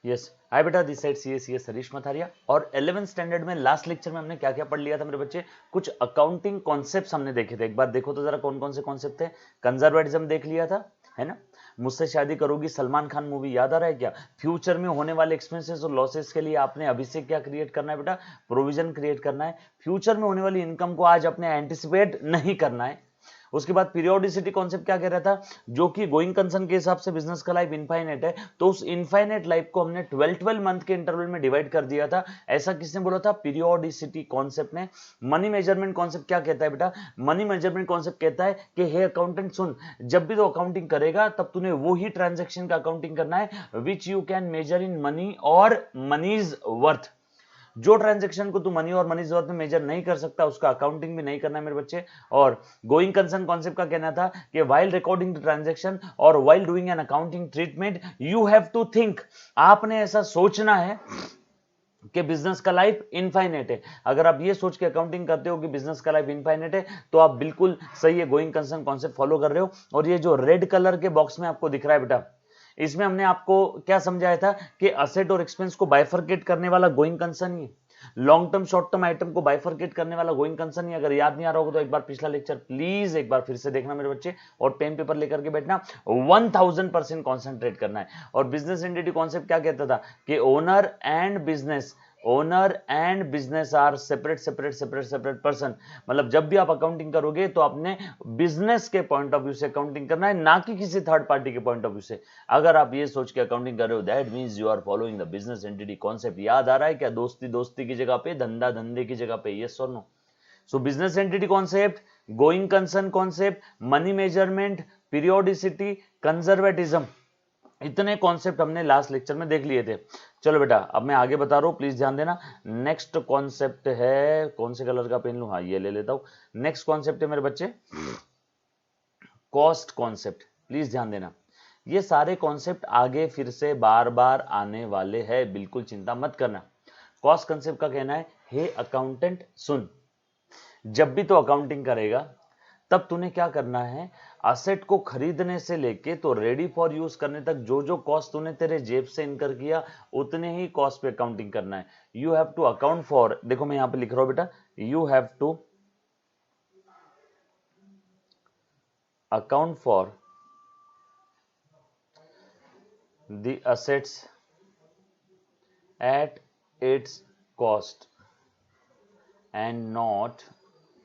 Yes hi बेटा, this side C S Harish Matharia. और 11th standard में लास्ट लेक्चर में हमने क्या क्या पढ़ लिया था मेरे बच्चे? कुछ अकाउंटिंग कॉन्सेप्ट्स हमने देखे थे। एक बार देखो तो जरा कौन कौन से कॉन्सेप्ट थे। कंजर्वेटिज्म देख लिया था, है ना। मुझसे शादी करोगी सलमान खान मूवी याद आ रहा है क्या? फ्यूचर में होने वाले एक्सपेंसेस और लॉसेस के लिए आपने अभी से क्या क्रिएट करना है बेटा? प्रोविजन क्रिएट करना है। फ्यूचर में होने वाली इनकम को आज अपने एंटिसिपेट नहीं करना है। उसके बाद पीरियोडिसिटी कॉन्सेप्ट क्या कह रहा था? जो कि गोइंग कंसर्न के हिसाब से बिजनेस का लाइफ इनफाइनेट है, तो उस इनफाइनेट लाइफ को हमने 12 मंथ के इंटरवल में डिवाइड कर दिया था। ऐसा किसने बोला था? पीरियोडिसिटी कॉन्सेप्ट ने। मनी मेजरमेंट कॉन्सेप्ट क्या कहता है बेटा? मनी मेजरमेंट कॉन्सेप्ट कहता है कि हे अकाउंटेंट सुन, जब भी तो अकाउंटिंग करेगा तब तूने वो ही ट्रांजेक्शन का अकाउंटिंग करना है which you can measure in money और मनीज वर्थ। जो ट्रांजैक्शन को तू मनी और मनी जरूरत में मेजर नहीं कर सकता उसका अकाउंटिंग भी नहीं करना है मेरे बच्चे। और गोइंग कंसर्न कॉन्सेप्ट का कहना था कि व्हाइल रिकॉर्डिंग द ट्रांजैक्शन और while doing an accounting treatment you have to think, आपने ऐसा सोचना है कि बिजनेस का लाइफ इनफाइनेट है। अगर आप ये सोच के अकाउंटिंग करते हो कि बिजनेस का लाइफ इनफाइनेट है तो आप बिल्कुल सही है, गोइंग कंसर्न कॉन्सेप्ट फॉलो कर रहे हो। और ये जो रेड कलर के बॉक्स में आपको दिख रहा है बेटा, इसमें हमने आपको क्या समझाया था कि असेट और एक्सपेंस को बाइफरकेट करने वाला गोइंग कंसर्न ही, long term short term item को बाइफरकेट करने वाला गोइंग कंसर्न ही। अगर याद नहीं आ रहा होगा तो एक बार पिछला लेक्चर प्लीज एक बार फिर से देखना मेरे बच्चे, और पेन पेपर लेकर के बैठना। 1000% कॉन्सेंट्रेट करना है। और बिजनेस एंटिटी कॉन्सेप्ट क्या कहता था कि owner and business are separate person. मतलब जब भी आप अकाउंटिंग करोगे तो आपने बिजनेस के पॉइंट ऑफ व्यू से अकाउंटिंग करना है, ना कि किसी थर्ड पार्टी के पॉइंट ऑफ व्यू से। अगर आप ये सोच के अकाउंटिंग कर रहे हो that means you are following the business entity concept. याद आ रहा है क्या? दोस्ती दोस्ती की जगह पे, धंधा धंधे की जगह पे, यस और no? So business entity concept, going concern concept, money measurement, periodicity, conservatism, इतने कॉन्सेप्ट हमने लास्ट लेक्चर में देख लिए थे। चलो बेटा अब मैं आगे बता रहा हूं, प्लीज ध्यान देना। नेक्स्ट कॉन्सेप्ट है, कौन से कलर का पेन लूं? हाँ ये ले लेता हूं। नेक्स्ट कॉन्सेप्ट है मेरे बच्चे कॉस्ट कॉन्सेप्ट। प्लीज ध्यान देना, ये सारे कॉन्सेप्ट आगे फिर से बार बार आने वाले हैं, बिल्कुल चिंता मत करना। कॉस्ट कॉन्सेप्ट का कहना है हे अकाउंटेंट सुन, जब भी तो अकाउंटिंग करेगा तब तूने क्या करना है? असेट को खरीदने से लेके तो रेडी फॉर यूज करने तक जो जो कॉस्ट तूने तेरे जेब से इनकर किया उतने ही कॉस्ट पे अकाउंटिंग करना है। You have to account for, देखो मैं यहां पे लिख रहा हूं बेटा, you have to account for the assets at its cost and not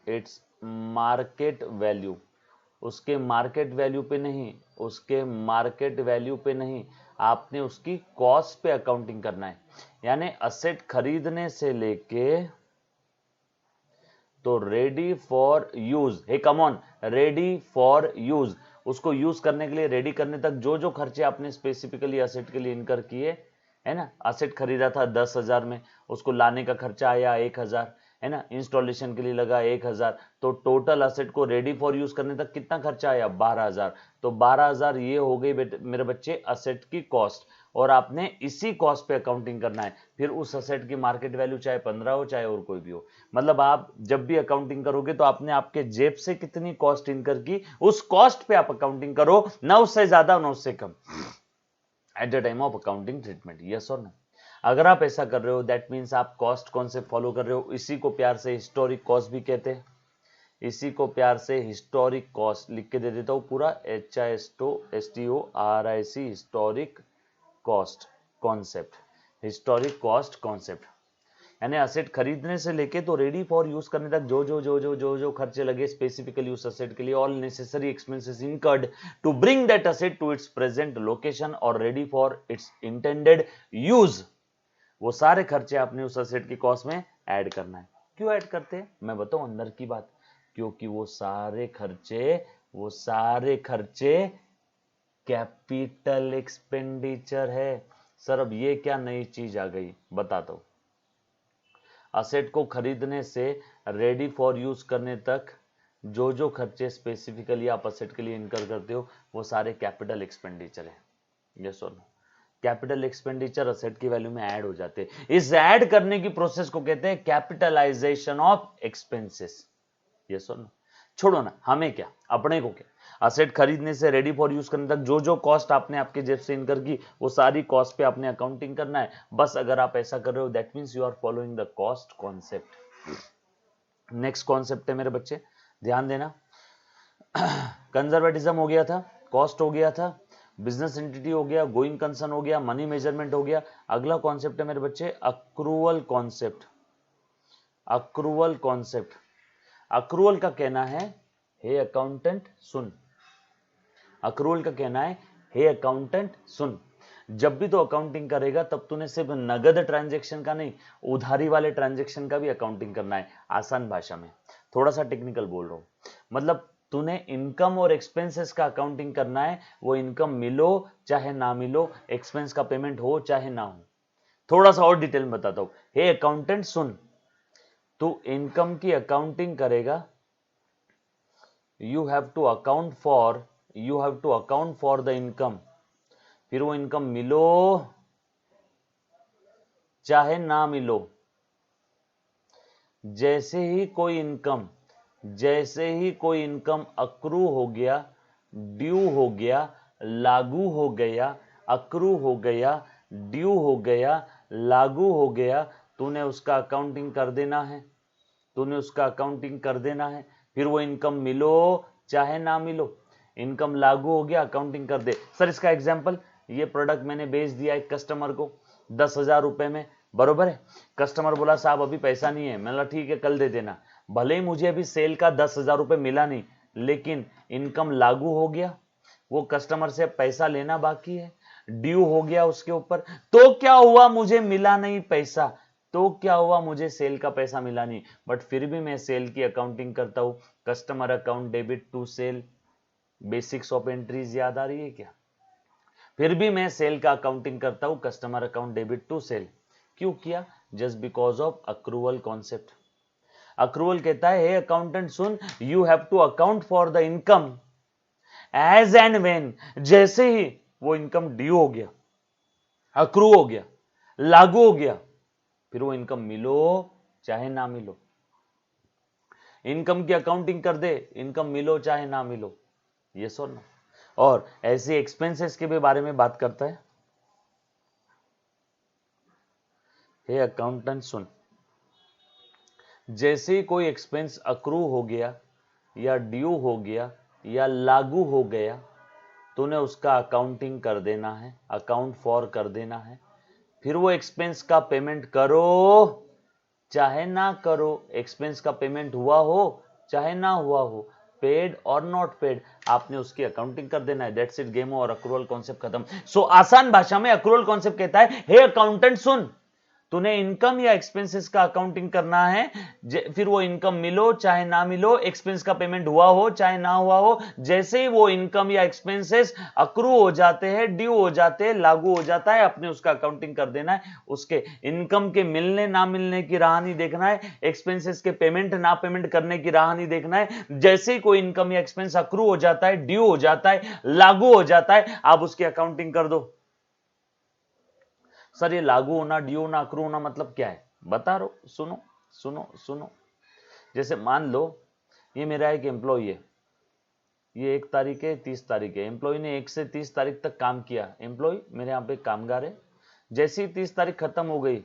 its market value. उसके मार्केट वैल्यू पे नहीं, उसके मार्केट वैल्यू पे नहीं, आपने उसकी कॉस्ट पे अकाउंटिंग करना है। यानी असेट खरीदने से लेके तो ready for use, hey come on, ready for use, उसको यूज करने के लिए रेडी करने तक जो जो खर्चे आपने स्पेसिफिकली असेट के लिए इनकर किए, है ना। असेट खरीदा था 10,000 में, उसको लाने का खर्चा आया 1,000, है ना। इंस्टॉलेशन के लिए लगा 1,000, तो टोटल असेट को रेडी फॉर यूज करने तक कितना खर्चा आया? 12,000। तो 12,000 ये हो गई मेरे बच्चे असेट की कॉस्ट, और आपने इसी कॉस्ट पे अकाउंटिंग करना है। फिर उस असेट की मार्केट वैल्यू चाहे 15 हो चाहे और कोई भी हो, मतलब आप जब भी अकाउंटिंग करोगे तो आपने आपके जेब से कितनी कॉस्ट इनकर की उस कॉस्ट पे आप अकाउंटिंग करो, ना उससे ज्यादा ना उससे कम, at the time of accounting treatment, yes और नो? अगर आप ऐसा कर रहे हो दैट मीन्स आप कॉस्ट कॉन्सेप्ट फॉलो कर रहे हो। इसी को प्यार से हिस्टोरिक कॉस्ट भी कहते हैं, इसी को प्यार से हिस्टोरिक कॉस्ट लिख के दे देता हूं पूरा, HISTORIC, historic cost concept, historic cost concept. यानी असेट खरीदने से लेके तो रेडी फॉर यूज करने तक जो जो जो जो जो जो खर्चे लगे स्पेसिफिकली उस असेट के लिए, all necessary expenses incurred to bring that asset to its present location और ready for its intended use, वो सारे खर्चे आपने उस असेट की कॉस्ट में ऐड करना है। क्यों ऐड करते हैं मैं बताऊं अंदर की बात, क्योंकि वो सारे खर्चे कैपिटल एक्सपेंडिचर है। सर अब ये क्या नई चीज आ गई, बताता हूं। असेट को खरीदने से रेडी फॉर यूज करने तक जो जो खर्चे स्पेसिफिकली आप असेट के लिए इनकर करते हो वो सारे कैपिटल एक्सपेंडिचर है, यस और नो? कैपिटल एक्सपेंडिचर असेट की वैल्यू में ऐड हो जाते हैं। इस ऐड करने की प्रोसेस को कहते हैं कैपिटलाइजेशन ऑफ एक्सपेंसेस, यस और नो? छोड़ो ना, हमें क्या, अपने को क्या, असेट खरीदने से रेडी फॉर यूज करने तक जो जो कॉस्ट आपने आपके जेब से इनकर की वो सारी कॉस्ट पे आपने अकाउंटिंग करना है। बस अगर आप ऐसा कर रहे हो that means you are following the cost concept. Next concept है मेरे बच्चे, ध्यान देना। कंजर्वेटिज्म हो गया था, कॉस्ट हो गया था, बिजनेस एंटिटी हो गया, गोइंग कंसर्न हो गया, मनी मेजरमेंट हो गया। अगला कॉन्सेप्ट है मेरे बच्चे accrual concept. Accrual concept, accrual का कहना है हे अकाउंटेंट सुन, अक्रूवल का कहना है हे अकाउंटेंट सुन, जब भी तो अकाउंटिंग करेगा तब तूने सिर्फ नगद ट्रांजैक्शन का नहीं, उधारी वाले ट्रांजैक्शन का भी अकाउंटिंग करना है। आसान भाषा में, थोड़ा सा टेक्निकल बोल रहा हूं, मतलब तूने इनकम और एक्सपेंसेस का अकाउंटिंग करना है। वो इनकम मिलो चाहे ना मिलो, एक्सपेंस का पेमेंट हो चाहे ना हो। थोड़ा सा और डिटेल में बताता हूं। हे अकाउंटेंट सुन, तू इनकम की अकाउंटिंग करेगा, you have to account for the income. फिर वो इनकम मिलो चाहे ना मिलो, जैसे ही कोई इनकम अक्रू हो गया, ड्यू हो गया, लागू हो गया, अक्रू हो गया, ड्यू हो गया, लागू हो गया, तूने उसका अकाउंटिंग कर देना है, तूने उसका अकाउंटिंग कर देना है। फिर वो इनकम मिलो चाहे ना मिलो, इनकम लागू हो गया, अकाउंटिंग कर दे। सर इसका एग्जांपल, ये प्रोडक्ट मैंने बेच दिया एक कस्टमर को 10,000 रुपए में, बरोबर है। कस्टमर बोला साहब अभी पैसा नहीं है, मैंने ठीक है कल दे देना। भले ही मुझे अभी सेल का 10,000 रुपए मिला नहीं, लेकिन इनकम लागू हो गया, वो कस्टमर से पैसा लेना बाकी है, ड्यू हो गया उसके ऊपर। तो क्या हुआ, मुझे मिला नहीं पैसा, तो क्या हुआ, मुझे सेल का पैसा मिला नहीं, बट फिर भी मैं सेल की अकाउंटिंग करता हूं। Customer account debit to sale, basics of entries याद आ रही है क्या? फिर भी मैं सेल का अकाउंटिंग करता हूं, customer account debit to sale. क्यों किया? Just because of accrual concept. Accrual कहता है हे अकाउंटेंट सुन, you have to account for the income as and when, जैसे ही वो इनकम ड्यू हो गया, अक्रू हो गया, लागू हो गया, फिर वो इनकम मिलो चाहे ना मिलो, इनकम की अकाउंटिंग कर दे, इनकम मिलो चाहे ना मिलो, ये सुन। और ऐसे एक्सपेंसेस के भी बारे में बात करता है। हे अकाउंटेंट सुन, जैसे ही कोई एक्सपेंस अक्रू हो गया या ड्यू हो गया या लागू हो गया, तूने उसका अकाउंटिंग कर देना है, अकाउंट फॉर कर देना है। फिर वो एक्सपेंस का पेमेंट करो चाहे ना करो, एक्सपेंस का पेमेंट हुआ हो चाहे ना हुआ हो, पेड और नॉट पेड, आपने उसकी अकाउंटिंग कर देना है। दैट्स इट, गेम और अक्रूवल कॉन्सेप्ट खत्म। सो आसान भाषा में अक्रूवल कॉन्सेप्ट कहता है हे अकाउंटेंट सुन, तूने इनकम या एक्सपेंसेस का अकाउंटिंग करना है, फिर वो इनकम मिलो चाहे ना मिलो, एक्सपेंस का पेमेंट हुआ हो चाहे ना हुआ हो, जैसे ही वो इनकम या एक्सपेंसेस अक्रू हो जाते हैं, ड्यू हो जाते हैं, लागू हो जाता है, अपने उसका अकाउंटिंग कर देना है। उसके इनकम के मिलने ना मिलने की राह नहीं देखना है, एक्सपेंसेस के पेमेंट ना पेमेंट करने की राह नहीं देखना है। जैसे ही कोई इनकम या एक्सपेंस अक्रू हो जाता है, ड्यू हो जाता है, लागू हो जाता है, आप उसकी अकाउंटिंग कर दो। सर ये लागू होना, ड्यू होना, अक्रू होना मतलब क्या है? बता रहा हूं, सुनो सुनो सुनो। जैसे मान लो ये मेरा एक एम्प्लॉय है, ये 1 तारीख है, 30 तारीख है, एम्प्लॉय ने 1 से 30 तारीख तक काम किया। एम्प्लॉय मेरे यहाँ पे कामगार है, जैसे ही 30 तारीख खत्म हो गई,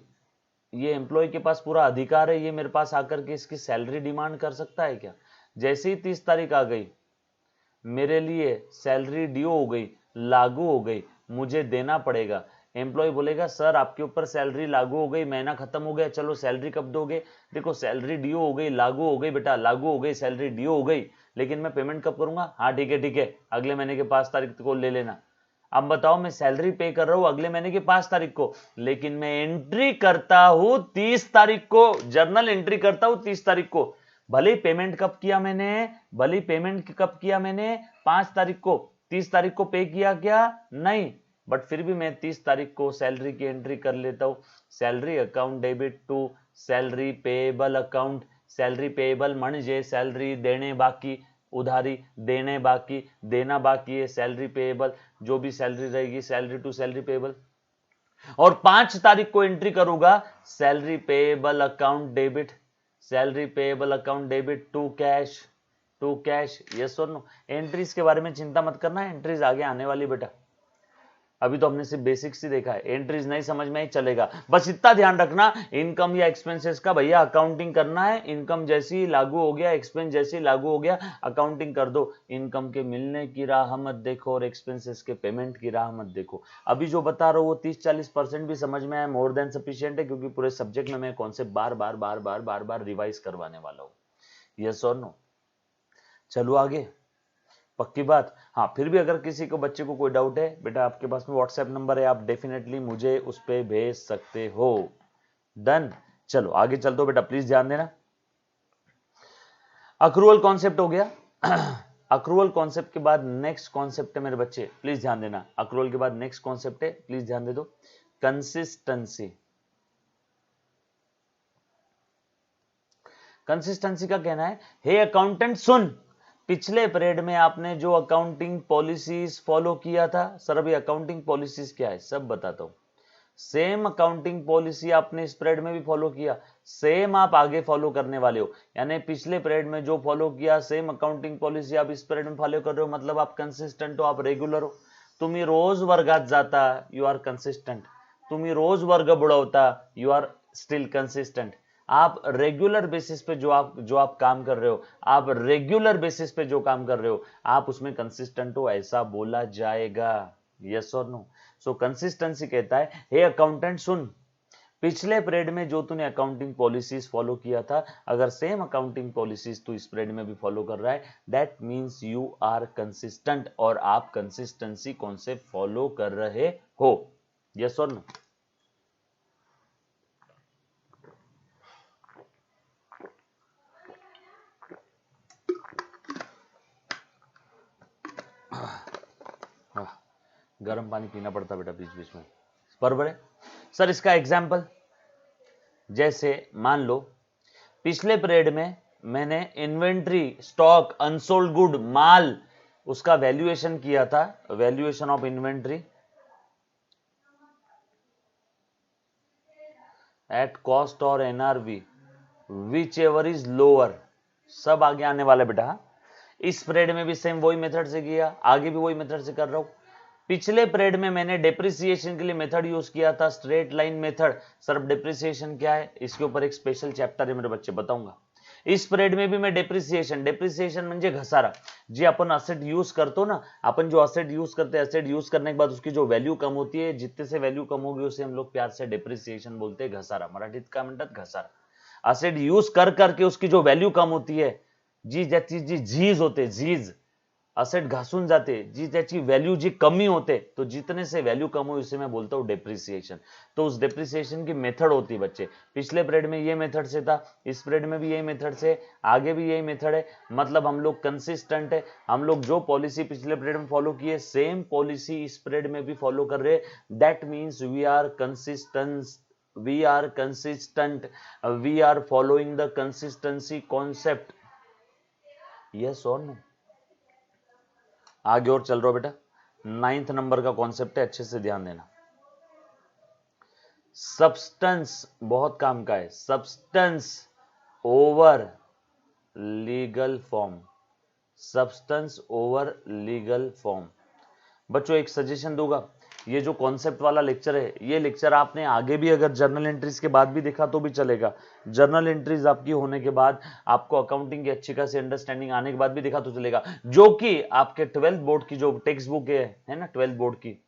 ये एम्प्लॉय के पास पूरा अधिकार है, ये मेरे पास आकर के इसकी सैलरी डिमांड कर सकता है क्या? जैसे ही 30 तारीख आ गई, मेरे लिए सैलरी ड्यू हो गई, लागू हो गई, मुझे देना पड़ेगा। एम्प्लॉय बोलेगा सर आपके ऊपर सैलरी लागू हो गई, महीना खत्म हो गया, चलो सैलरी कब दोगे? देखो सैलरी ड्यू हो गई, लागू हो गई बेटा, लागू हो गई, सैलरी ड्यू हो गई, लेकिन मैं पेमेंट कब करूंगा? हाँ ठीक है, अगले महीने के 5 तारीख को ले लेना। अब बताओ, मैं सैलरी पे कर रहा हूं अगले महीने की 5 तारीख को, लेकिन मैं एंट्री करता हूं 30 तारीख को, जर्नल एंट्री करता हूं 30 तारीख को। भले पेमेंट कब किया मैंने, 5 तारीख को, 30 तारीख को पे किया क्या? नहीं, बट फिर भी मैं 30 तारीख को सैलरी की एंट्री कर लेता हूं। Salary account debit to salary payable account. Salary payable म्हणजे सैलरी देने बाकी, उधारी देने बाकी, देना बाकी है, सैलरी पेएबल, जो भी सैलरी रहेगी सैलरी टू सैलरी पेएबल। और 5 तारीख को एंट्री करूंगा salary payable account debit, salary payable account debit to cash, to cash, yes और नो। एंट्रीज के बारे में चिंता मत करना, एंट्रीज आगे आने वाली बेटा, अभी तो हमने सिर्फ बेसिक्स ही देखा है, एंट्रीज नहीं समझ में ही चलेगा। बस इतना ध्यान रखना, इनकम या एक्सपेंसेस का भैया अकाउंटिंग करना है, इनकम जैसी लागू हो गया, एक्सपेंस जैसी लागू हो गया, अकाउंटिंग कर दो। इनकम के मिलने की राह मत देखो और एक्सपेंसेस के पेमेंट की राह मत देखो। अभी जो बता रहा हूँ वो 30-40% भी समझ में आया, मोर देन सफिशिएंट है, क्योंकि पूरे सब्जेक्ट में मैं कॉन्सेप्ट बार बार रिवाइज करवाने वाला हूँ, यस और नो। चलो आगे, पक्की बात। हाँ, फिर भी अगर किसी को बच्चे को कोई डाउट है बेटा, आपके पास में व्हाट्सएप नंबर है, आप डेफिनेटली मुझे उस पर भेज सकते हो। डन। चलो आगे चल दो बेटा, प्लीज ध्यान देना। अक्रूवल कॉन्सेप्ट हो गया। अक्रूवल कॉन्सेप्ट के बाद नेक्स्ट कॉन्सेप्ट है मेरे बच्चे, प्लीज ध्यान देना। अक्रूवल के बाद नेक्स्ट कॉन्सेप्ट है, प्लीज ध्यान दे दो, कंसिस्टेंसी। कंसिस्टेंसी का कहना है, हे अकाउंटेंट सुन, पिछले पीरियड में आपने जो अकाउंटिंग पॉलिसीज फॉलो किया था, सर अभी अकाउंटिंग पॉलिसीज क्या है सब बताता हूं। सेम अकाउंटिंग पॉलिसी आपने इस पीरियड में भी फॉलो किया, सेम आप आगे फॉलो करने वाले हो। यानी पिछले पीरियड में जो फॉलो किया सेम अकाउंटिंग पॉलिसी आप इस पीरियड में फॉलो कर रहे हो, मतलब आप कंसिस्टेंट हो, आप रेगुलर हो। तुम्ही रोज वर्गात जाता, यू आर कंसिस्टेंट। तुम्ही रोज वर्ग बुडवता, यू आर स्टिल कंसिस्टेंट। आप रेगुलर बेसिस पे जो आप काम कर रहे हो, आप रेगुलर बेसिस पे जो काम कर रहे हो, आप उसमें कंसिस्टेंट हो, ऐसा बोला जाएगा, यस और नो। सो कंसिस्टेंसी कहता है, हे अकाउंटेंट सुन, पिछले पीरियड में जो तूने अकाउंटिंग पॉलिसीज फॉलो किया था, अगर सेम अकाउंटिंग पॉलिसीज तू इस पीरियड में भी फॉलो कर रहा है, that means you are consistent, और आप कंसिस्टेंसी कॉन्सेप्ट फॉलो कर रहे हो, यस और नो। गर्म पानी पीना पड़ता बेटा बीच बीच में, बराबर है। सर इसका एग्जाम्पल, जैसे मान लो पिछले पीरियड में मैंने इन्वेंट्री, स्टॉक, अनसोल्ड गुड, माल, उसका वैल्यूएशन किया था, valuation of inventory at cost और NRV whichever is lower, सब आगे आने वाला बेटा। इस पीरियड में भी सेम वही मेथड से किया, आगे भी वही मेथड से कर रहा हूं। पिछले पीरियड में मैंने डेप्रिसिएशन के लिए मेथड यूज किया था straight line method. Sir depreciation क्या है, इसके ऊपर एक स्पेशल चैप्टर है मेरे बच्चे, बताऊंगा। इस पीरियड में भी मैं डेप्रिसिएशन म्हणजे घसारा, जी अपन असेट यूज करतो ना, अपन जो असेट यूज करते हैं, असेट यूज करने के बाद उसकी जो वैल्यू कम होती है, जितने से वैल्यू कम होगी उसे हम लोग प्यार से डेप्रिसिएशन बोलते हैं, घसारा, मराठीत काय म्हणतात घसारा। असेट यूज कर करके उसकी जो वैल्यू कम होती है, जी ज्याची जी झीज होते, झीज असेट घासून जाते, जी त्याची व्हॅल्यू जी कमी होते, तो जितने से वैल्यू कम हो उसे मैं बोलता हूं डेप्रिसिएशन। तो उस डेप्रिसिएशन की मेथड होती है बच्चे, पिछले पीरियड में ये मेथड से था, इस पीरियड में भी यही मेथड से, आगे भी यही मेथड है, मतलब हम लोग कंसिस्टेंट है। हम लोग जो पॉलिसी पिछले पीरियड में फॉलो किए सेम पॉलिसी इस पीरियड में भी फॉलो कर रहे, that means we are consistent, we are consistent, we are following the consistency concept, yes or no। आगे और चल रहा हो बेटा, 9th नंबर का कॉन्सेप्ट है, अच्छे से ध्यान देना। सब्सटेंस बहुत काम का है, substance over legal form, substance over legal form. बच्चों एक सजेशन दूंगा, ये जो कॉन्सेप्ट वाला लेक्चर है, ये लेक्चर आपने आगे भी अगर जर्नल एंट्रीज के बाद भी देखा तो भी चलेगा। जर्नल एंट्रीज आपकी होने के बाद, आपको अकाउंटिंग की अच्छी खासी अंडरस्टैंडिंग आने के बाद भी देखा तो चलेगा, जो कि आपके 12th बोर्ड की जो टेक्स्ट बुक है ना 12th बोर्ड की,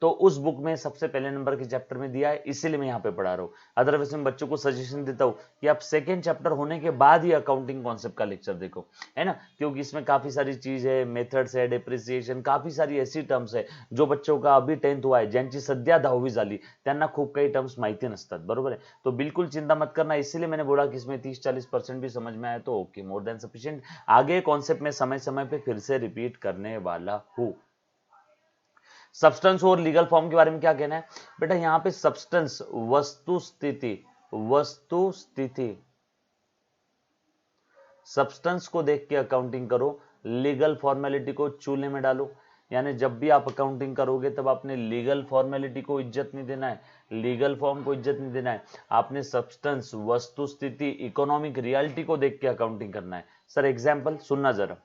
तो उस बुक में सबसे पहले नंबर के चैप्टर में दिया है, इसीलिए मैं यहाँ पे पढ़ा रहा हूँ। अदरवाइज मैं बच्चों को सजेशन देता हूँ कि आप सेकंड चैप्टर होने के बाद ही अकाउंटिंग कॉन्सेप्ट का लेक्चर देखो, है ना, क्योंकि इसमें काफी सारी चीज है, मेथड्स है, डेप्रिसिएशन, काफी सारी ऐसी टर्म्स है जो बच्चों का अभी 10th हुआ है, ज्यांची सध्या 10वी झाली, त्यांना खूप काही टर्म्स माहिती नसतात, बरोबर है। तो बिल्कुल चिंता मत करना, इसीलिए मैंने बोला कि इसमें 30-40% भी समझ में आए तो ओके, मोर देन सफिशिएंट। आगे कॉन्सेप्ट में समय समय पे फिर से रिपीट करने वाला हूँ। सब्सटेंस और लीगल फॉर्म के बारे में क्या कहना है बेटा, यहां पे सब्सटेंस वस्तु स्थिति, वस्तु स्थिति, सब्सटेंस को देख के अकाउंटिंग करो, लीगल फॉर्मेलिटी को चूल्हे में डालो। यानी जब भी आप अकाउंटिंग करोगे तब आपने लीगल फॉर्मेलिटी को इज्जत नहीं देना है, लीगल फॉर्म को इज्जत नहीं देना है, आपने सब्सटेंस, वस्तु स्थिति, इकोनॉमिक रियलिटी को देख के अकाउंटिंग करना है। सर एग्जाम्पल सुनना जरा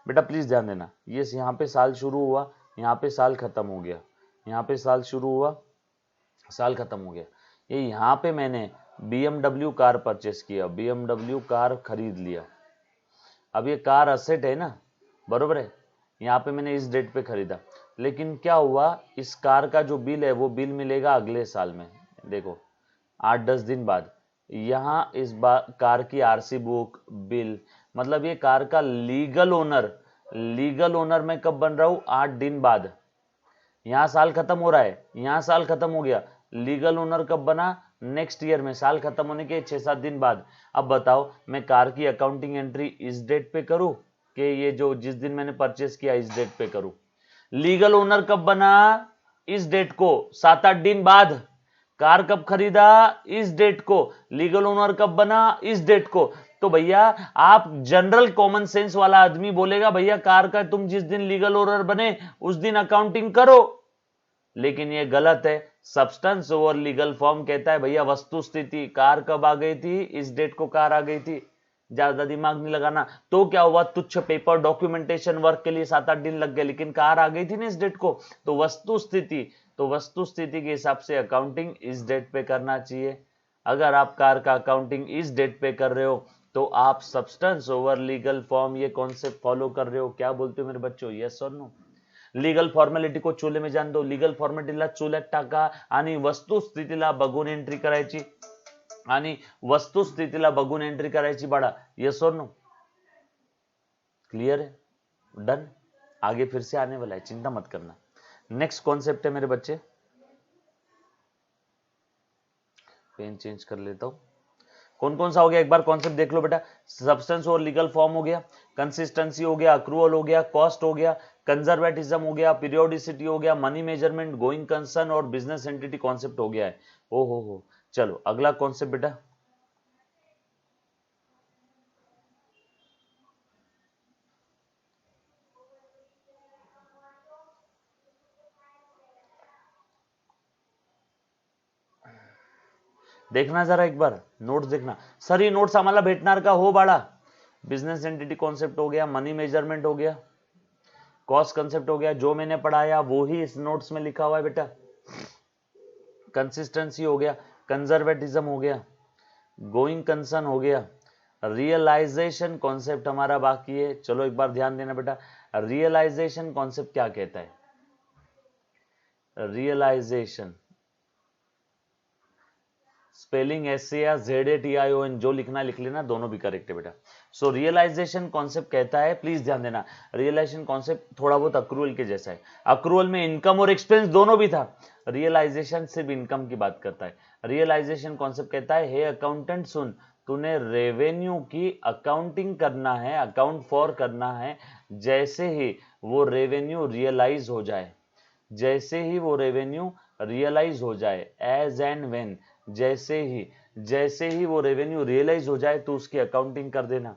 बेटा, प्लीज ध्यान देना। ये यहाँ पे साल शुरू हुआ, यहाँ पे साल खत्म हो गया, यहाँ पे साल शुरू हुआ, साल खत्म हो गया। ये यहाँ पे मैंने BMW कार परचेस किया, BMW कार खरीद लिया। अब ये कार असेट है ना, बरोबर है, यहाँ पे मैंने इस डेट पे खरीदा, लेकिन क्या हुआ, इस कार का जो बिल है वो बिल मिलेगा अगले साल में, देखो 8-10 दिन बाद। यहाँ इस कार की RC बुक, बिल, मतलब ये कार का लीगल ओनर मैं कब बन रहा हूं, 8 दिन बाद। यहाँ साल खत्म हो रहा है, यहाँ साल खत्म हो गया, लीगल ओनर कब बना, नेक्स्ट ईयर में, साल खत्म होने के 6-7 दिन बाद। अब बताओ मैं कार की अकाउंटिंग एंट्री इस डेट पे करूं कि ये जो जिस दिन मैंने परचेस किया इस डेट पे करूं? लीगल ओनर कब बना, इस डेट को, 7-8 दिन बाद। कार कब खरीदा, इस डेट को। लीगल ओनर कब बना, इस डेट को। तो भैया आप जनरल कॉमन सेंस वाला आदमी बोलेगा भैया कार का तुम जिस दिन लीगल ओनर बने उस दिन अकाउंटिंग करो, लेकिन ये गलत है। सब्सटेंस ओवर लीगल फॉर्म कहता है भैया वस्तु स्थिति, कार कब आ गई थी, इस डेट को कार आ गई थी। ज्यादा दिमाग नहीं लगाना। तो क्या हुआ, तुच्छ पेपर डॉक्यूमेंटेशन वर्क के लिए 7-8 दिन लग गए, लेकिन कार आ गई थी ना इस डेट को। तो वस्तु स्थिति के हिसाब से अकाउंटिंग इस डेट पे करना चाहिए। अगर आप कार का अकाउंटिंग इस डेट पे कर रहे हो तो आप सब्सटेंस ओवर लीगल फॉर्म ये कॉन्सेप्ट फॉलो कर रहे हो। क्या बोलते हो मेरे बच्चों, यस और नो? लीगल फॉर्मॅलिटी को चुले में जान दो, लीगल फॉर्मॅलिटीला चुल्यात टाका आणि वस्तुस्थितीला बघून एंट्री करायची, आणि वस्तुस्थितीला बघून एंट्री करायची बाळा। यस और नो? क्लियर है? डन? आगे फिर से आने वाला है, चिंता मत करना। नेक्स्ट कॉन्सेप्ट है मेरे बच्चे, पेन चेंज कर लेता हूं। कौन कौन सा हो गया एक बार कॉन्सेप्ट देख लो बेटा। सब्सटेंस और लीगल फॉर्म हो गया, कंसिस्टेंसी हो गया, अक्रूवल हो गया, कॉस्ट हो गया, कंजर्वेटिज्म हो गया, पीरियोडिसिटी हो गया, मनी मेजरमेंट, गोइंग कंसर्न और बिजनेस एंटिटी कॉन्सेप्ट हो गया है। ओ हो, चलो अगला कॉन्सेप्ट बेटा। देखना जरा एक बार नोट्स देखना। सर ये नोट्स आम्हाला भेटणार का? हो बाळा। बिजनेस एंटिटी कॉन्सेप्ट हो गया, मनी मेजरमेंट हो गया, कॉस्ट कंसेप्ट हो गया, जो मैंने पढ़ाया वो ही इस नोट्स में लिखा हुआ है बेटा। कंसिस्टेंसी हो गया, कंजर्वेटिज्म हो गया, गोइंग कंसर्न हो गया, रियलाइजेशन कॉन्सेप्ट हमारा बाकी है। चलो एक बार ध्यान देना बेटा, रियलाइजेशन कॉन्सेप्ट क्या कहता है? रियलाइजेशन स्पेलिंग SAZATION, जो लिखना लिख लेना, दोनों भी करेक्ट है बेटा। सो रियलाइजेशन कॉन्सेप्ट कहता है, प्लीज ध्यान देना, रियलाइजेशन कॉन्सेप्ट थोड़ा बहुत अक्रूवल के जैसा है। अक्रूवल में इनकम और एक्सपेंस दोनों भी था, रियलाइजेशन सिर्फ इनकम की बात करता है। रियलाइजेशन कॉन्सेप्ट कहता है, हे अकाउंटेंट सुन, तूने रेवेन्यू की अकाउंटिंग करना है, अकाउंट फॉर करना है, जैसे ही वो रेवेन्यू रियलाइज हो जाए, जैसे ही वो रेवेन्यू रियलाइज हो जाए, एज एंड व्हेन, जैसे ही वो रेवेन्यू रियलाइज हो जाए तो उसकी अकाउंटिंग कर देना।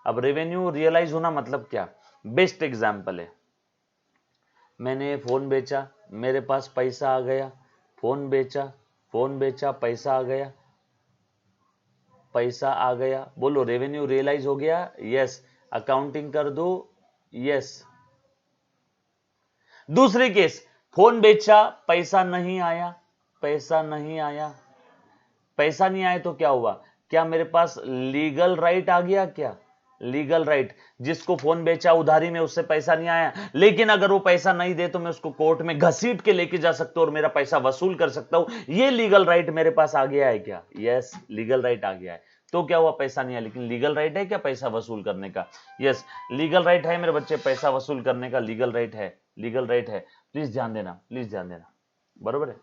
अब रेवेन्यू रियलाइज होना मतलब क्या? बेस्ट एग्जांपल है, मैंने फोन बेचा, मेरे पास पैसा आ गया, फोन बेचा, पैसा आ गया, बोलो रेवेन्यू रियलाइज हो गया? यस। अकाउंटिंग कर दो? यस। दूसरी केस, फोन बेचा, पैसा नहीं आया, पैसा नहीं आया तो क्या हुआ? क्या मेरे पास लीगल राइट आ गया? क्या लीगल राइट? जिसको फोन बेचा उधारी में, उससे पैसा नहीं आया, लेकिन अगर वो पैसा नहीं दे तो मैं उसको कोर्ट में घसीट के लेके जा सकता हूं और मेरा पैसा वसूल कर सकता हूं। ये लीगल राइट मेरे पास आ गया है क्या? यस, लीगल राइट आ गया है। तो क्या हुआ? पैसा नहीं आया, लेकिन लीगल राइट है क्या पैसा वसूल करने का? यस, लीगल राइट है मेरे बच्चे, पैसा वसूल करने का लीगल राइट है, लीगल राइट है। प्लीज ध्यान देना, बरोबर है।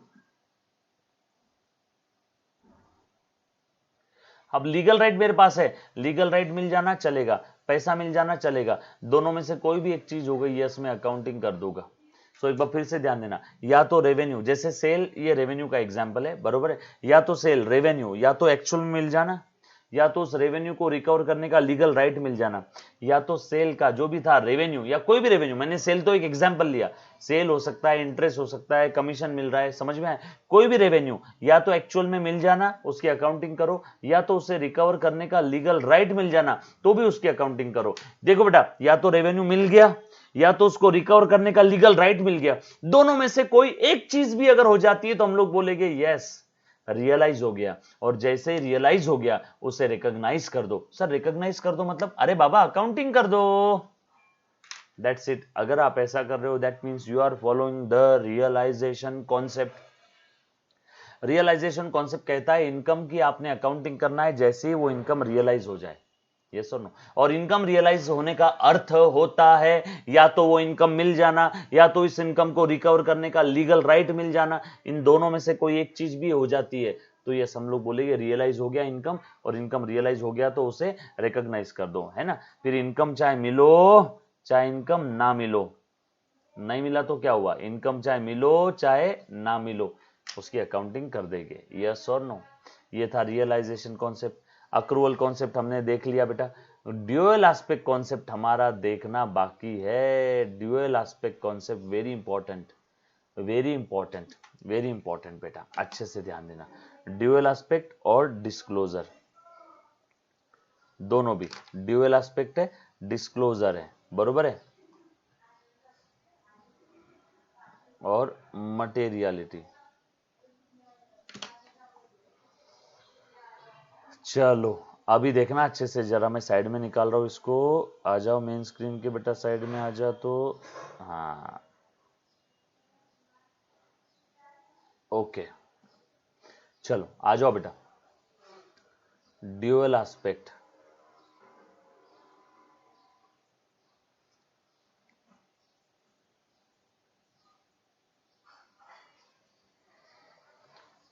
अब लीगल राइट मेरे पास है, लीगल राइट मिल जाना चलेगा, पैसा मिल जाना चलेगा, दोनों में से कोई भी एक चीज हो गई, यस मैं अकाउंटिंग कर दूंगा। सो एक बार फिर से ध्यान देना, या तो रेवेन्यू, जैसे सेल, ये रेवेन्यू का एग्जांपल है, बरोबर है, या तो सेल रेवेन्यू, या तो एक्चुअल में मिल जाना, या तो उस रेवेन्यू को रिकवर करने का लीगल राइट मिल जाना, या तो सेल का जो भी था रेवेन्यू या कोई भी रेवेन्यू, मैंने सेल तो एक एग्जांपल लिया, सेल हो सकता है, इंटरेस्ट हो सकता है, कमीशन मिल रहा है, समझ में आया, कोई भी रेवेन्यू या तो एक्चुअल में मिल जाना उसकी अकाउंटिंग करो, या तो उसे रिकवर करने का लीगल राइट मिल जाना तो भी उसकी अकाउंटिंग करो। देखो बेटा, या तो रेवेन्यू मिल गया या तो उसको रिकवर करने का लीगल राइट मिल गया, दोनों में से कोई एक चीज भी अगर हो जाती है तो हम लोग बोलेंगे यस रियलाइज हो गया, और जैसे ही रियलाइज हो गया उसे रिकॉग्नाइज कर दो। सर रिकॉग्नाइज कर दो मतलब अरे बाबा अकाउंटिंग कर दो, दैट्स इट। अगर आप ऐसा कर रहे हो that means you are following the realisation concept. Realisation concept कहता है इनकम की आपने अकाउंटिंग करना है जैसे ही वो इनकम रियलाइज हो जाए, यस और नो। और इनकम रियलाइज होने का अर्थ होता है या तो वो इनकम मिल जाना या तो इस इनकम को रिकवर करने का लीगल राइट मिल जाना, इन दोनों में से कोई एक चीज भी हो जाती है तो यस हम लोग बोलेंगे रियलाइज हो गया इनकम, और इनकम रियलाइज हो गया तो उसे रिकॉग्नाइज कर दो, है ना। फिर इनकम चाहे मिलो चाहे इनकम ना मिलो, नहीं मिला तो क्या हुआ, इनकम चाहे मिलो चाहे ना मिलो उसकी अकाउंटिंग कर देंगे, यस और नो। ये था रियलाइजेशन कॉन्सेप्ट। अक्रूवल कॉन्सेप्ट हमने देख लिया बेटा, ड्यूअल एस्पेक्ट कॉन्सेप्ट हमारा देखना बाकी है। Dual aspect concept very important, very important, very important बेटा, अच्छे से ध्यान देना। ड्यूअल एस्पेक्ट और डिस्क्लोजर दोनों भी, ड्यूअल एस्पेक्ट है डिस्क्लोजर है, बरोबर है, और मटेरियलिटी। चलो अभी देखना अच्छे से, जरा मैं साइड में निकाल रहा हूं इसको, आ जाओ मेन स्क्रीन के बेटा, साइड में आ जा तो, हाँ ओके चलो आ जाओ बेटा। Dual aspect,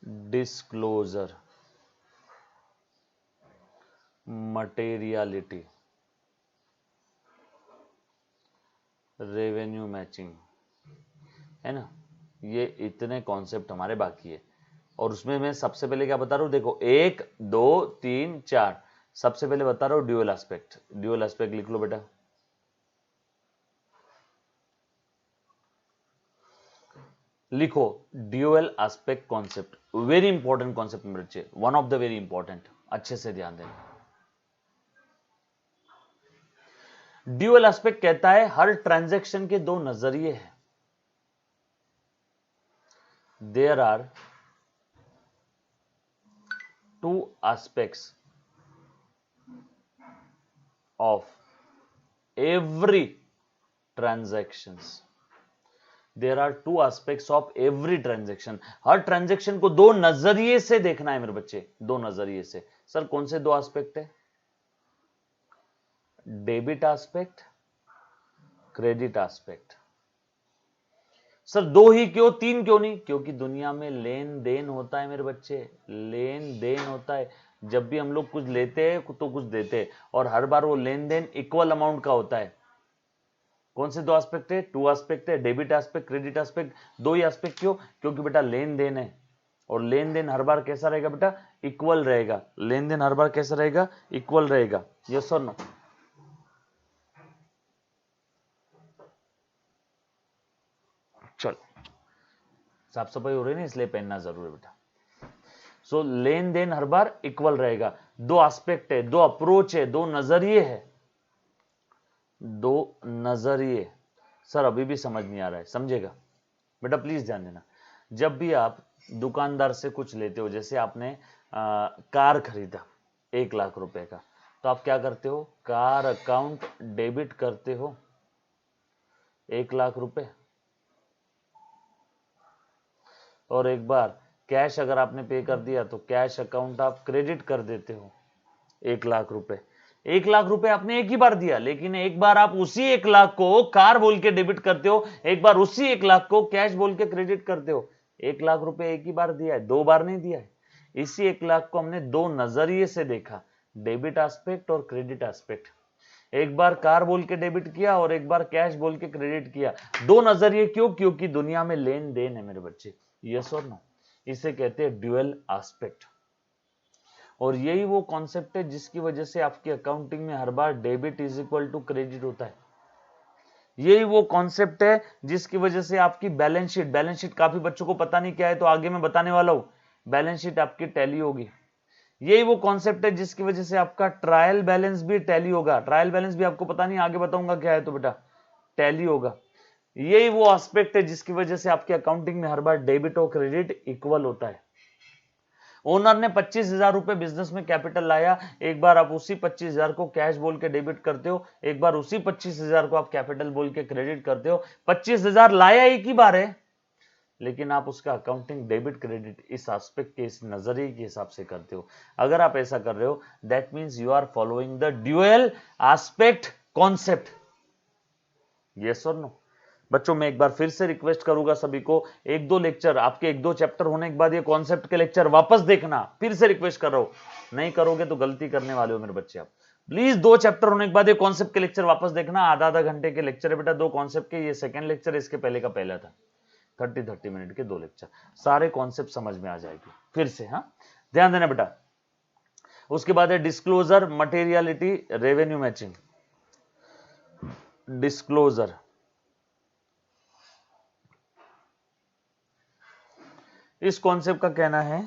disclosure, materiality, revenue matching, है ना। ये इतने कॉन्सेप्ट हमारे बाकी है, और उसमें मैं सबसे पहले क्या बता रहा हूं, देखो 1 2 3 4, सबसे पहले बता रहा हूं ड्यूअल एस्पेक्ट। ड्यूअल एस्पेक्ट लिख लो बेटा, लिखो dual aspect concept, very important concept मेरे बच्चे, one of the very important, अच्छे से ध्यान देना। ड्यूअल एस्पेक्ट कहता है हर ट्रांजैक्शन के दो नजरिए हैं, there are two aspects of every transactions, there are two aspects of every transaction. हर ट्रांजैक्शन को दो नजरिए से देखना है मेरे बच्चे, दो नजरिए से। सर कौन से दो एस्पेक्ट है, debit aspect, credit aspect. Sir दो ही क्यों, तीन क्यों नहीं, क्योंकि दुनिया में लेन देन होता है मेरे बच्चे, लेन देन होता है। जब भी हम लोग कुछ लेते हैं तो कुछ देते हैं, और हर बार वो लेन देन इक्वल अमाउंट का होता है। कौन से दो एस्पेक्ट है, टू एस्पेक्ट है, डेबिट एस्पेक्ट, क्रेडिट एस्पेक्ट, दो ही एस्पेक्ट क्यों, क्योंकि बेटा लेन देन है, और लेन देन हर बार कैसा रहेगा बेटा, इक्वल रहेगा, लेन देन हर बार कैसा रहेगा, इक्वल रहेगा, यस और नो। चलो साफ सफाई हो रही है ना, इसलिए पहनना जरूर है बेटा। सो लेन देन हर बार इक्वल रहेगा, दो एस्पेक्ट है, दो अप्रोच है, दो नजरिए है, दो नजरिए। सर अभी भी समझ नहीं आ रहा है, समझेगा बेटा प्लीज ध्यान देना। जब भी आप दुकानदार से कुछ लेते हो, जैसे आपने कार खरीदा 1 लाख रुपए का, तो आप क्या करते हो, कार अकाउंट डेबिट करते हो 1 लाख रुपए, और एक बार कैश अगर आपने पे कर दिया तो कैश अकाउंट आप क्रेडिट कर देते हो 1 लाख रुपए। 1 लाख रुपए आपने एक ही बार दिया, लेकिन एक बार आप उसी 1 लाख को कार बोल के डेबिट करते हो, एक बार उसी 1 लाख को कैश बोल के क्रेडिट करते हो। 1 लाख रुपए एक ही बार दिया है, दो बार नहीं दिया है। इसी 1 लाख को हमने दो नजरिए से देखा, डेबिट एस्पेक्ट और क्रेडिट एस्पेक्ट। एक बार कार बोल के डेबिट किया और एक बार कैश बोल के क्रेडिट किया, दो नजरिए क्यों, क्योंकि दुनिया में लेन देन है मेरे बच्चे, यस और नो। इसे कहते हैं ड्यूअल एस्पेक्ट। और यही वो कॉन्सेप्ट है जिसकी वजह से आपकी अकाउंटिंग में हर बार debit is equal to credit होता है। यही वो कॉन्सेप्ट है जिसकी वजह से आपकी बैलेंस शीट काफी बच्चों को पता नहीं क्या है, तो आगे मैं बताने वाला हूं। बैलेंस शीट आपकी टैली होगी। यही वो कॉन्सेप्ट है जिसकी वजह से आपका ट्रायल बैलेंस भी टैली होगा। ट्रायल बैलेंस भी आपको पता नहीं, आगे बताऊंगा क्या है, तो बेटा टैली होगा। यही वो एस्पेक्ट है जिसकी वजह से आपकी अकाउंटिंग में हर बार डेबिट और क्रेडिट इक्वल होता है। ओनर ने 25,000 रुपए बिजनेस में कैपिटल लाया, एक बार आप उसी 25,000 को कैश बोल के डेबिट करते हो, एक बार उसी 25,000 को आप कैपिटल बोल के क्रेडिट करते हो। 25,000 लाया एक ही बार है, लेकिन आप उसका अकाउंटिंग डेबिट क्रेडिट इस एस्पेक्ट के, इस नजरिए के हिसाब से करते हो। अगर आप ऐसा कर रहे हो, that means you are following the dual aspect concept. Yes और नो? बच्चों मैं एक बार फिर से रिक्वेस्ट करूंगा सभी को, एक दो लेक्चर आपके, एक दो चैप्टर होने के बाद ये कॉन्सेप्ट के लेक्चर वापस देखना। फिर से रिक्वेस्ट कर रहा हूं, नहीं करोगे तो गलती करने वाले हो मेरे बच्चे। आप प्लीज 2 चैप्टर होने के बाद ये कॉन्सेप्ट के लेक्चर वापस देखना। आधा आधा घंटे के लेक्चर है बेटा, 2 कॉन्सेप्ट के। ये सेकंड लेक्चर, इसके पहले का पहला था। 30 मिनट के 2 लेक्चर, सारे कॉन्सेप्ट समझ में आ जाएगी फिर से। हाँ, ध्यान देना बेटा। उसके बाद है disclosure, materiality, revenue matching. Disclosure, इस कॉन्सेप्ट का कहना है,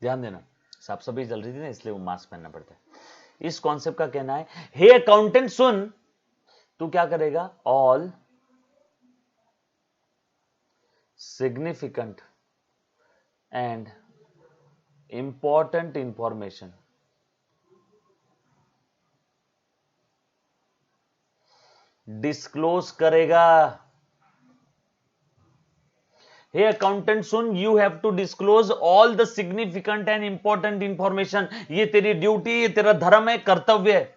ध्यान देना, साफ सभी चल रही थी ना इसलिए वो मास्क पहनना पड़ता है। इस कॉन्सेप्ट का कहना है, हे अकाउंटेंट सुन, तू क्या करेगा, all significant and important information disclose करेगा। हे अकाउंटेंट सुन, you have to disclose all the significant and important information. ये तेरी ड्यूटी, ये तेरा धर्म है, कर्तव्य है।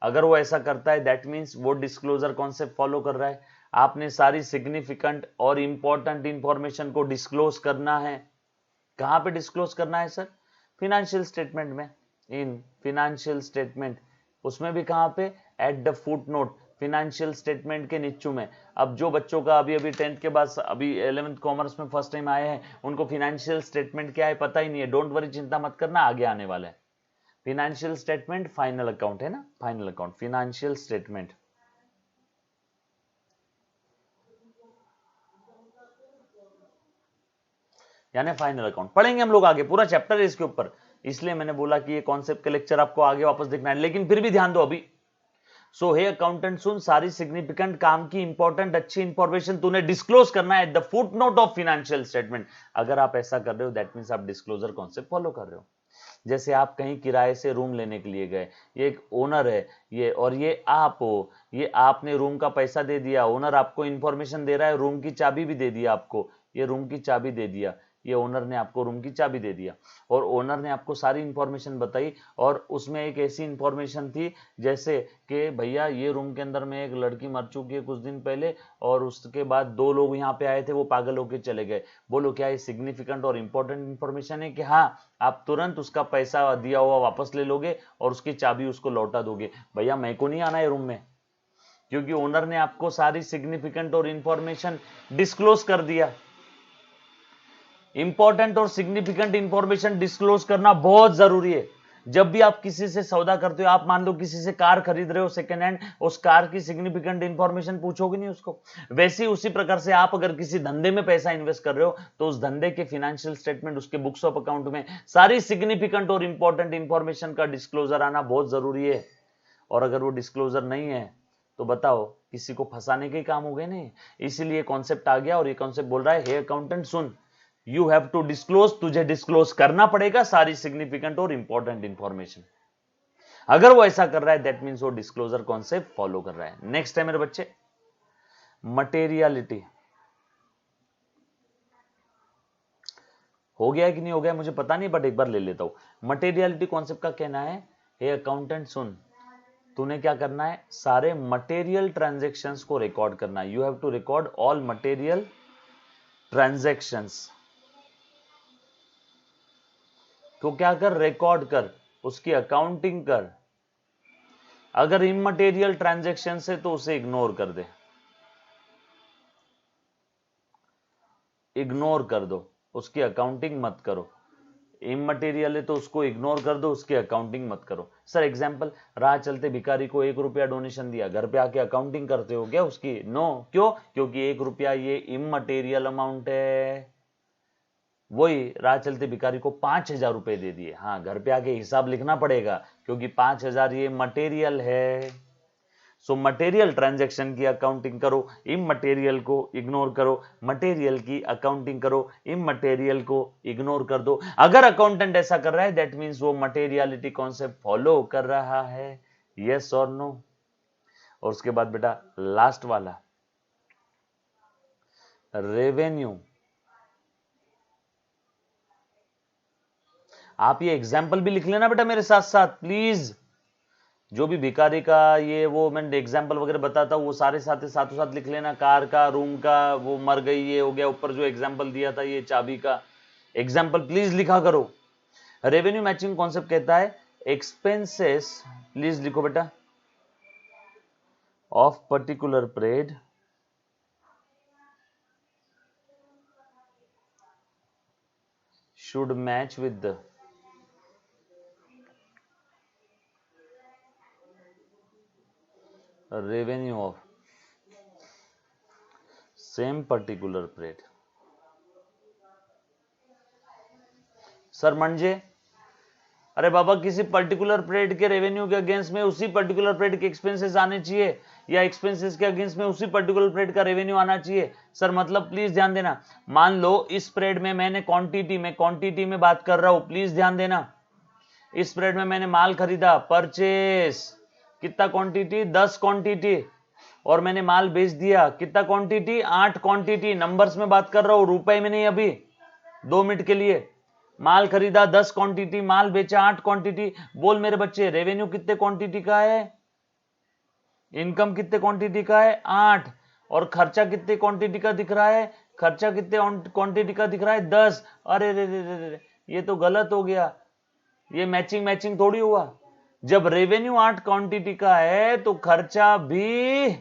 अगर वो ऐसा करता है, दैट मींस वो डिस्क्लोजर कॉन्सेप्ट फॉलो कर रहा है। आपने सारी सिग्निफिकेंट और इंपॉर्टेंट इंफॉर्मेशन को डिस्क्लोज करना है। कहां पे डिस्क्लोज करना है सर? फिनेंशियल स्टेटमेंट में, इन फिनेंशियल स्टेटमेंट। उसमें भी कहां पे? At the foot note, financial statement के नीचू में। अब जो बच्चों का अभी 10th के बाद, अभी 11th कॉमर्स में फर्स्ट टाइम आए हैं, उनको फिनेंशियल स्टेटमेंट क्या है पता ही नहीं है। डोंट वरी, चिंता मत करना, आगे आने वाला है। फिनेंशियल स्टेटमेंट फाइनल अकाउंट है ना, फाइनल अकाउंट, फिनेंशियल स्टेटमेंट। यानी फाइनल अकाउंट पढ़ेंगे हम लोग आगे, पूरा चैप्टर है इसके ऊपर। इसलिए मैंने बोला कि ये कॉन्सेप्ट के लेक्चर आपको आगे वापस देखना है, लेकिन फिर भी ध्यान दो अभी। सो हे अकाउंटेंट सुन, सारी सिग्निफिकेंट काम की इंपॉर्टेंट अच्छी इंफॉर्मेशन तूने डिस्क्लोज करना है at the foot note of financial statement. अगर आप ऐसा कर रहे हो, दैट मींस आप डिस्क्लोजर कॉन्सेप्ट फॉलो कर रहे हो। जैसे आप कहीं किराए से रूम लेने के लिए गए, ये एक ओनर है, ये और ये आप हो, ये आपने रूम का पैसा दे दिया, ओनर आपको इंफॉर्मेशन दे रहा है, रूम की चाबी भी दे दिया आपको, ये रूम की चाबी दे दिया, ये ओनर ने आपको रूम की चाबी दे दिया, और ओनर ने आपको सारी इंफॉर्मेशन बताई, और उसमें एक ऐसी इंफॉर्मेशन थी जैसे कि भैया ये रूम के अंदर में एक लड़की मर चुकी है कुछ दिन पहले, और उसके बाद 2 लोग यहाँ पे आए थे, वो पागल होके चले गए। बोलो क्या ये सिग्निफिकेंट और इंपॉर्टेंट इंफॉर्मेशन है कि हाँ आप तुरंत उसका पैसा दिया हुआ वापस ले लोगे और उसकी चाबी उसको लौटा दोगे? भैया मेरे को नहीं आना है रूम में, क्योंकि ओनर ने आपको सारी सिग्निफिकेंट और इंफॉर्मेशन डिस्क्लोज कर दिया। इंपॉर्टेंट और सिग्निफिकेंट इंफॉर्मेशन डिस्क्लोज करना बहुत जरूरी है। जब भी आप किसी से सौदा करते हो, आप मान लो किसी से कार खरीद रहे हो सेकेंड हैंड, उस कार की सिग्निफिकेंट इंफॉर्मेशन पूछोगे नहीं उसको। वैसे ही उसी प्रकार से आप अगर किसी धंधे में पैसा इन्वेस्ट कर रहे हो, तो उस धंधे के फिनेंशियल स्टेटमेंट, उसके बुक्स ऑफ अकाउंट में सारी सिग्निफिकेंट और इंपॉर्टेंट इंफॉर्मेशन का डिस्क्लोजर आना बहुत जरूरी है। और अगर वो डिस्क्लोजर नहीं है तो बताओ, किसी को फंसाने के काम हो गए नहीं। इसीलिए कॉन्सेप्ट आ गया, और ये कॉन्सेप्ट बोल रहा है, हे अकाउंटेंट सुन, यू हैव टू डिस्क्लोज, तुझे डिस्क्लोज करना पड़ेगा सारी सिग्निफिकेंट और इंपॉर्टेंट इंफॉर्मेशन। अगर वो ऐसा कर रहा है, दैट मींस वो डिस्क्लोजर कॉन्सेप्ट फॉलो कर रहा है। नेक्स्ट है मेरे बच्चे, मटेरियलिटी। हो गया है कि नहीं हो गया मुझे पता नहीं, बट एक बार ले लेता हूं। मटेरियलिटी कॉन्सेप्ट का कहना है, हे अकाउंटेंट सुन, तूने क्या करना है, सारे मटेरियल ट्रांजैक्शंस को रिकॉर्ड करना है। You have to record all material transactions तो क्या कर, रिकॉर्ड कर, उसकी अकाउंटिंग कर। अगर इमटेरियल ट्रांजैक्शन है तो उसे इग्नोर कर दे, इग्नोर कर दो। उसकी अकाउंटिंग मत करो। इमटेरियल है तो उसको इग्नोर कर दो, उसकी अकाउंटिंग मत करो। सर एग्जांपल, राह चलते भिखारी को 1 रुपया डोनेशन दिया, घर पे आके अकाउंटिंग करते हो क्या उसकी? नो। क्यों? क्योंकि 1 रुपया ये इमटेरियल अमाउंट है। वही राह चलते भिखारी को 5,000 रुपए दे दिए, हाँ घर पे आके हिसाब लिखना पड़ेगा क्योंकि 5,000 ये मटेरियल है। सो मटेरियल ट्रांजैक्शन की अकाउंटिंग करो, इमटेरियल को इग्नोर करो। मटेरियल की अकाउंटिंग करो, इमटेरियल को इग्नोर कर दो। अगर अकाउंटेंट ऐसा कर रहा है दैट मींस वो मटेरियलिटी कॉन्सेप्ट फॉलो कर रहा है। यस और नो? और उसके बाद बेटा लास्ट वाला रेवेन्यू। आप ये एग्जाम्पल भी लिख लेना बेटा मेरे साथ साथ प्लीज। जो भी भिखारी का ये वो मैं एग्जाम्पल वगैरह बताता हूँ वो सारे साथों साथ लिख लेना। कार का, रूम का, वो मर गई, ये हो गया, ऊपर जो एग्जाम्पल दिया था ये चाबी का एग्जाम्पल प्लीज लिखा करो। रेवेन्यू मैचिंग कॉन्सेप्ट कहता है एक्सपेंसेस, प्लीज लिखो बेटा, of particular period should match with the revenue of same particular period. Sir म्हणजे अरे बाबा किसी पर्टिकुलर पीरियड के रेवेन्यू के अगेंस्ट में उसी पर्टिकुलर पीरियड के एक्सपेंसेस आने चाहिए या एक्सपेंसेस के अगेंस्ट में उसी पर्टिकुलर पीरियड का रेवेन्यू आना चाहिए। सर मतलब प्लीज ध्यान देना, मान लो इस पीरियड में मैंने क्वांटिटी में बात कर रहा हूं, प्लीज ध्यान देना। इस पीरियड में मैंने माल खरीदा, परचेस, कितना क्वांटिटी? 10 क्वांटिटी, और मैंने माल बेच दिया, कितना क्वांटिटी? 8 क्वांटिटी। नंबर्स में बात कर रहा हूं, रुपए में नहीं। अभी 2 मिनट के लिए माल खरीदा 10 क्वांटिटी, माल बेचा 8 क्वांटिटी। बोल मेरे बच्चे रेवेन्यू कितने क्वांटिटी का है? इनकम कितने क्वांटिटी का है? 8। और खर्चा कितने क्वांटिटी का दिख रहा है? खर्चा कितने क्वांटिटी का दिख रहा है? 10। अरे रे रे रे रे, ये तो गलत हो गया, ये मैचिंग थोड़ी हुआ। जब रेवेन्यू 8 क्वांटिटी का है तो खर्चा भी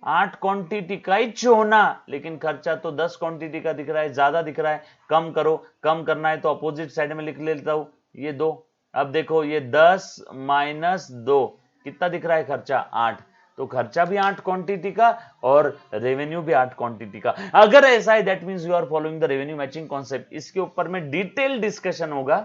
8 क्वांटिटी का ही होना, लेकिन खर्चा तो 10 क्वांटिटी का दिख रहा है, ज्यादा दिख रहा है। कम करो, कम करना है तो अपोजिट साइड में लिख लेता हूं, ये 2। अब देखो ये 10 माइनस 2 कितना दिख रहा है? खर्चा 8। तो खर्चा भी 8 क्वांटिटी का और रेवेन्यू भी 8 क्वांटिटी का। अगर ऐसा है that means you are following the revenue matching concept. इसके ऊपर में डिटेल डिस्कशन होगा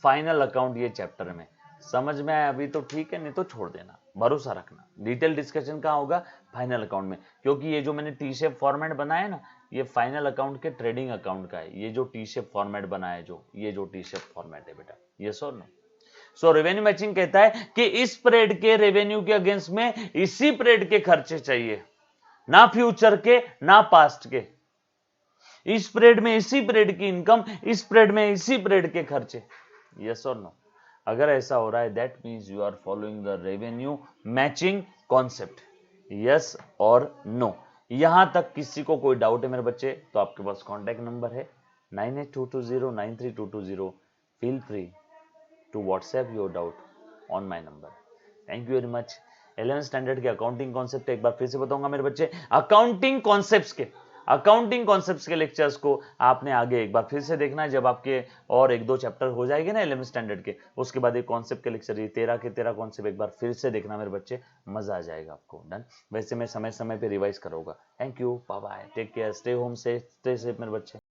फाइनल अकाउंट ये चैप्टर में। समझ में आया अभी तो ठीक है, नहीं तो छोड़ देना, भरोसा रखना। डिटेल डिस्कशन कहां होगा? फाइनल अकाउंट में, क्योंकि ये जो मैंने टी शेप फॉर्मेट बनाया है ना, ये फाइनल अकाउंट के ट्रेडिंग अकाउंट का है। ये जो टी शेप फॉर्मेट बनाया है, जो ये जो टी शेप फॉर्मेट है बेटा, यस और नो? सो रेवेन्यू मैचिंग कहता है कि इस पीरियड के रेवेन्यू के अगेंस्ट में इसी पीरियड के खर्चे चाहिए, ना फ्यूचर के ना पास्ट के। इस पीरियड में इसी पीरियड की इनकम, इस पीरियड में इसी पीरियड के खर्चे। यस और नो? अगर ऐसा हो रहा है that means you are following the revenue matching concept. Yes और नो? यहां तक किसी को कोई डाउट है मेरे बच्चे तो आपके पास कॉन्टैक्ट नंबर है 9822093220। Feel free to WhatsApp your doubt on my number. Thank you very much. 11th standard के अकाउंटिंग कॉन्सेप्ट एक बार फिर से बताऊंगा मेरे बच्चे। अकाउंटिंग कॉन्सेप्ट्स के लेक्चर्स को आपने आगे एक बार फिर से देखना है, जब आपके और 1-2 चैप्टर हो जाएंगे ना 11th स्टैंडर्ड के, उसके बाद एक कॉन्सेप्ट के लेक्चर, ये 13 के 13 कॉन्सेप्ट एक बार फिर से देखना मेरे बच्चे, मजा आ जाएगा आपको। डन? वैसे मैं समय समय पे रिवाइज करूंगा। Thank you, bye bye, take care, stay home safe, stay safe मेरे बच्चे।